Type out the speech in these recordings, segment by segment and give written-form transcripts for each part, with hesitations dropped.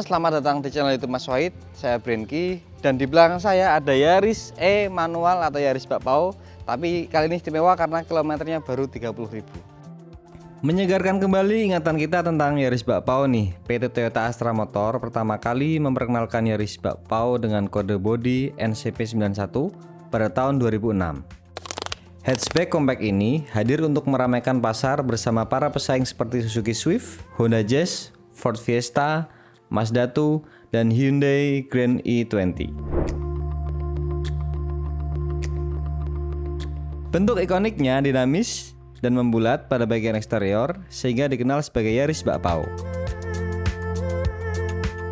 selamat datang di channel YouTube Mas Wahid. Saya Brenky dan di belakang saya ada Yaris E manual atau Yaris Bakpao. Tapi kali ini istimewa karena kilometernya baru 30.000. Menyegarkan kembali ingatan kita tentang Yaris Bakpao nih. PT Toyota Astra Motor pertama kali memperkenalkan Yaris Bakpao dengan kode bodi NCP91 pada tahun 2006. Hatchback compact ini hadir untuk meramaikan pasar bersama para pesaing seperti Suzuki Swift, Honda Jazz, Ford Fiesta, Mazda 2, dan Hyundai Grand i20. Bentuk ikoniknya dinamis dan membulat pada bagian eksterior sehingga dikenal sebagai Yaris Bakpao.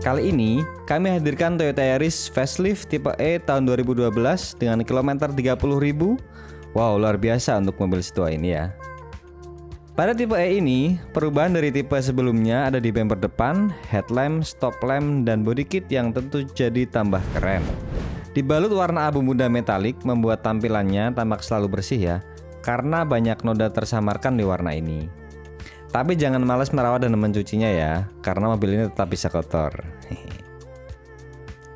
Kali ini kami hadirkan Toyota Yaris Facelift tipe E tahun 2012 dengan kilometer 30.000. Wow, luar biasa untuk mobil setua ini ya. Pada tipe E ini, perubahan dari tipe sebelumnya ada di bumper depan, headlamp, stop lamp, dan body kit yang tentu jadi tambah keren. Dibalut warna abu muda metalik membuat tampilannya tampak selalu bersih ya, karena banyak noda tersamarkan di warna ini. Tapi jangan malas merawat dan mencucinya ya, karena mobil ini tetap bisa kotor.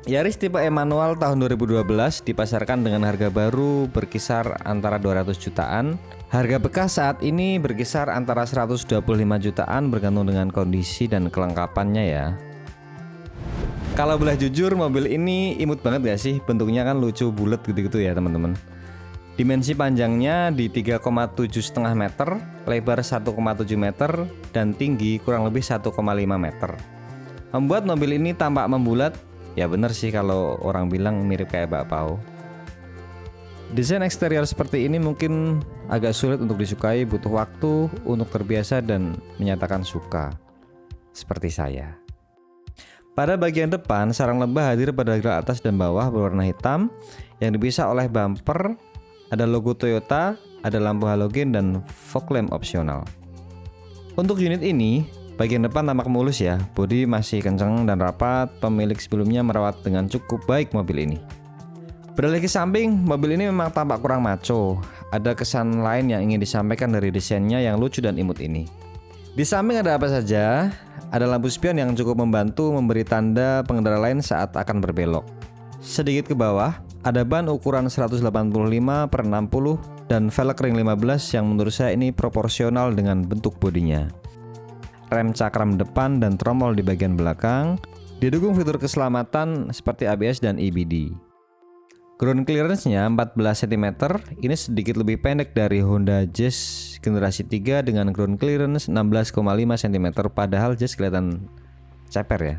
Yaris tipe E manual tahun 2012 dipasarkan dengan harga baru berkisar antara 200 jutaan. Harga bekas saat ini berkisar antara 125 jutaan bergantung dengan kondisi dan kelengkapannya ya. Kalau boleh jujur, mobil ini imut banget gak sih? Bentuknya kan lucu bulat gitu-gitu ya teman-teman. Dimensi panjangnya di 3,7,5 meter, lebar 1,7 meter, dan tinggi kurang lebih 1,5 meter. Membuat mobil ini tampak membulat. Ya bener sih kalau orang bilang mirip kayak bakpao. Desain eksterior seperti ini mungkin agak sulit untuk disukai, butuh waktu untuk terbiasa dan menyatakan suka. Seperti saya. Pada bagian depan, sarang lembah hadir pada grill atas dan bawah berwarna hitam yang dipisah oleh bumper, ada logo Toyota, ada lampu halogen dan fog lamp opsional. Untuk unit ini, bagian depan tampak mulus ya, bodi masih kencang dan rapat. Pemilik sebelumnya merawat dengan cukup baik mobil ini. Beralih ke samping, mobil ini memang tampak kurang maco. Ada kesan lain yang ingin disampaikan dari desainnya yang lucu dan imut ini. Di samping ada apa saja? Ada lampu spion yang cukup membantu memberi tanda pengendara lain saat akan berbelok. Sedikit ke bawah, ada ban ukuran 185/60 dan velg ring 15 yang menurut saya ini proporsional dengan bentuk bodinya. Rem cakram depan dan tromol di bagian belakang, didukung fitur keselamatan seperti ABS dan EBD. Ground clearance-nya 14 cm, ini sedikit lebih pendek dari Honda Jazz generasi 3 dengan ground clearance 16,5 cm, padahal Jazz kelihatan ceper ya.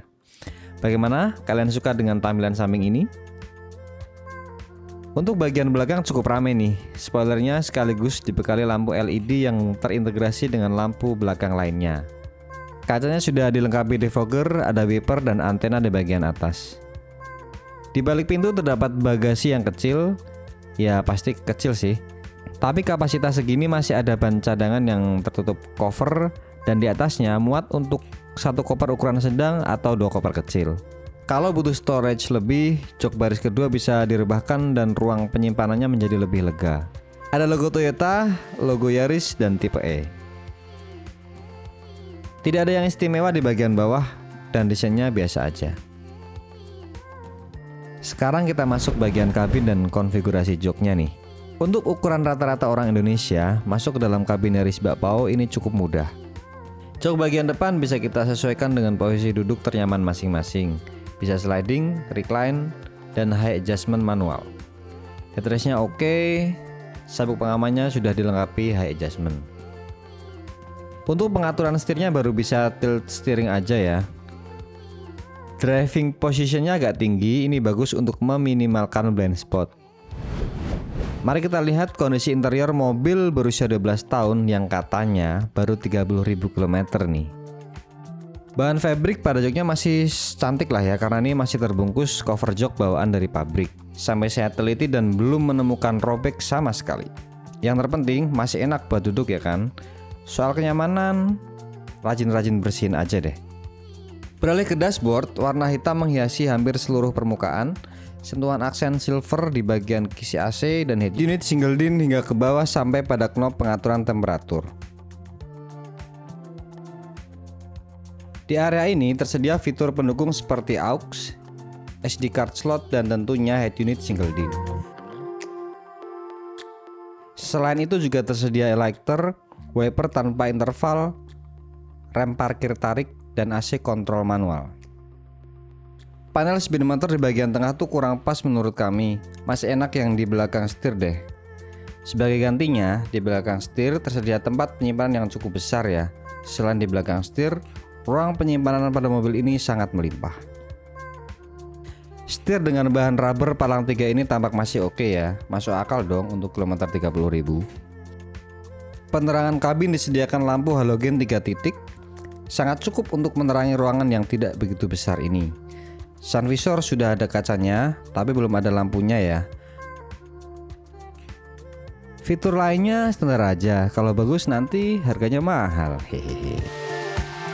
Bagaimana? Kalian suka dengan tampilan samping ini? Untuk bagian belakang cukup ramai nih. Spoilernya sekaligus dibekali lampu LED yang terintegrasi dengan lampu belakang lainnya. Kacanya sudah dilengkapi defogger, ada wiper dan antena di bagian atas. Di balik pintu terdapat bagasi yang kecil, ya pasti kecil sih. Tapi kapasitas segini masih ada ban cadangan yang tertutup cover dan di atasnya muat untuk satu koper ukuran sedang atau dua koper kecil. Kalau butuh storage lebih, jok baris kedua bisa direbahkan dan ruang penyimpanannya menjadi lebih lega. Ada logo Toyota, logo Yaris dan tipe E. Tidak ada yang istimewa di bagian bawah dan desainnya biasa aja. Sekarang kita masuk bagian kabin dan konfigurasi joknya nih. Untuk ukuran rata-rata orang Indonesia, masuk ke dalam kabin Yaris Bakpao ini cukup mudah. Jok bagian depan bisa kita sesuaikan dengan posisi duduk ternyaman masing-masing. Bisa sliding, recline, dan high adjustment manual. Headrestnya oke, sabuk pengamannya sudah dilengkapi high adjustment. Untuk pengaturan setirnya baru bisa tilt steering aja ya. Driving positionnya agak tinggi, ini bagus untuk meminimalkan blind spot. Mari kita lihat kondisi interior mobil berusia 12 tahun yang katanya baru 30.000 km nih. Bahan fabric pada joknya masih cantik lah ya, karena ini masih terbungkus cover jok bawaan dari pabrik. Sampai saya teliti dan belum menemukan robek sama sekali. Yang terpenting masih enak buat duduk ya kan. Soal kenyamanan, rajin-rajin bersihin aja deh. Beralih ke dashboard, warna hitam menghiasi hampir seluruh permukaan. Sentuhan aksen silver di bagian kisi AC dan head unit single din hingga ke bawah sampai pada knob pengaturan temperatur. Di area ini tersedia fitur pendukung seperti aux, SD card slot, dan tentunya head unit single DIN. Selain itu juga tersedia lighter, wiper tanpa interval, rem parkir tarik, dan AC kontrol manual. Panel speedometer di bagian tengah tuh kurang pas menurut kami, masih enak yang di belakang setir deh. Sebagai gantinya, di belakang setir tersedia tempat penyimpanan yang cukup besar ya. Selain di belakang setir, ruang penyimpanan pada mobil ini sangat melimpah. Setir dengan bahan rubber palang 3 ini tampak masih oke ya, masuk akal dong untuk kilometer 30.000. Penerangan kabin disediakan lampu halogen 3 titik, sangat cukup untuk menerangi ruangan yang tidak begitu besar ini. Sun visor sudah ada kacanya, tapi belum ada lampunya ya. Fitur lainnya standar aja, kalau bagus nanti harganya mahal. Hehehe.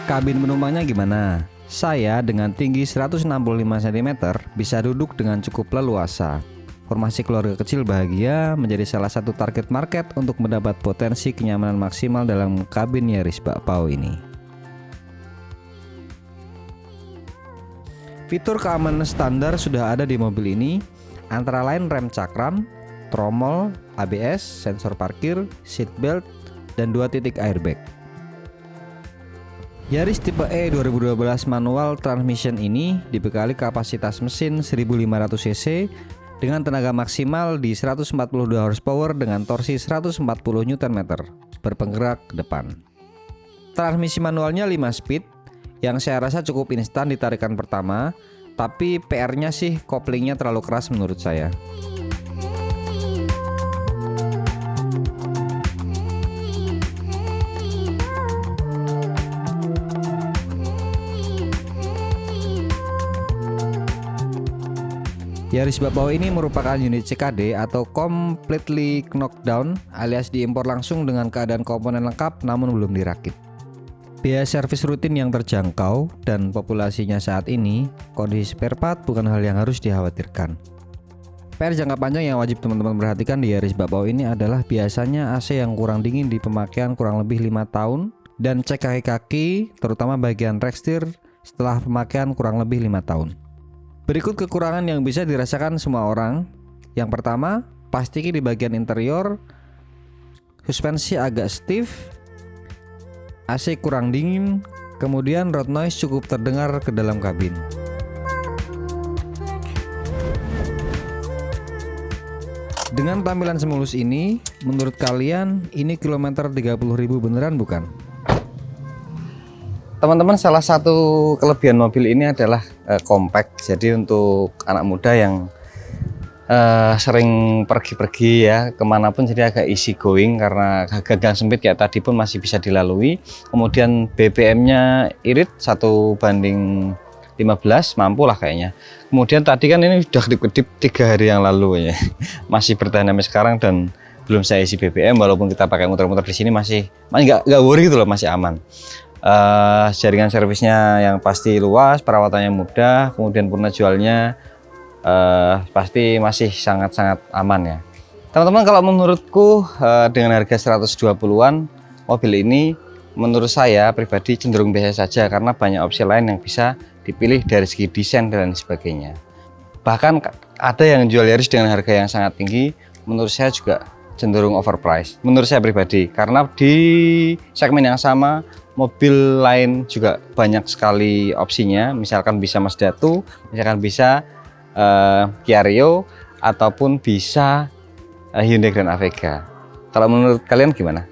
Kabin penumpangnya gimana? Saya dengan tinggi 165 cm bisa duduk dengan cukup leluasa. Formasi keluarga kecil bahagia menjadi salah satu target market untuk mendapat potensi kenyamanan maksimal dalam kabin Yaris Bakpao ini. Fitur keamanan standar sudah ada di mobil ini, antara lain rem cakram, tromol, ABS, sensor parkir, seat belt, dan 2 titik airbag. Yaris tipe E 2012 manual transmission ini dibekali kapasitas mesin 1500 cc dengan tenaga maksimal di 142 horsepower dengan torsi 140 Nm berpenggerak ke depan. Transmisi manualnya 5 speed yang saya rasa cukup instan di tarikan pertama, tapi PR-nya sih koplingnya terlalu keras menurut saya. Yaris Bakpao ini merupakan unit CKD atau completely knocked down, alias diimpor langsung dengan keadaan komponen lengkap namun belum dirakit. Biaya servis rutin yang terjangkau dan populasinya saat ini, kondisi spare part bukan hal yang harus dikhawatirkan. PR jangka panjang yang wajib teman-teman perhatikan di Yaris Bakpao ini adalah biasanya AC yang kurang dingin di pemakaian kurang lebih 5 tahun dan cek kaki-kaki terutama bagian rekstir setelah pemakaian kurang lebih 5 tahun. Berikut kekurangan yang bisa dirasakan semua orang. Yang pertama, plastiki di bagian interior, suspensi agak stiff, AC kurang dingin, kemudian road noise cukup terdengar ke dalam kabin. Dengan tampilan semulus ini, menurut kalian ini kilometer 30.000 beneran bukan? Teman-teman, salah satu kelebihan mobil ini adalah compact. Jadi untuk anak muda yang sering pergi-pergi ya kemanapun, jadi agak easy going karena gang sempit kayak tadi pun masih bisa dilalui. Kemudian BBM-nya irit 1:15, mampu lah kayaknya. Kemudian tadi kan ini udah kedip-kedip 3 hari yang lalu ya, masih bertahan sampai sekarang dan belum saya isi BBM. Walaupun kita pakai muter-muter di sini masih nggak worry gitu loh, masih aman. Jaringan servisnya yang pasti luas, perawatannya mudah, kemudian purna jualnya pasti masih sangat-sangat aman ya teman-teman. Kalau menurutku dengan harga 120-an mobil ini menurut saya pribadi cenderung biasa saja karena banyak opsi lain yang bisa dipilih dari segi desain dan sebagainya. Bahkan ada yang jual Yaris dengan harga yang sangat tinggi, menurut saya juga cenderung overpriced menurut saya pribadi, karena di segmen yang sama mobil lain juga banyak sekali opsinya, misalkan bisa Mazda 2, misalkan bisa Kia Rio, ataupun bisa Hyundai Grand Avega. Kalau menurut kalian gimana?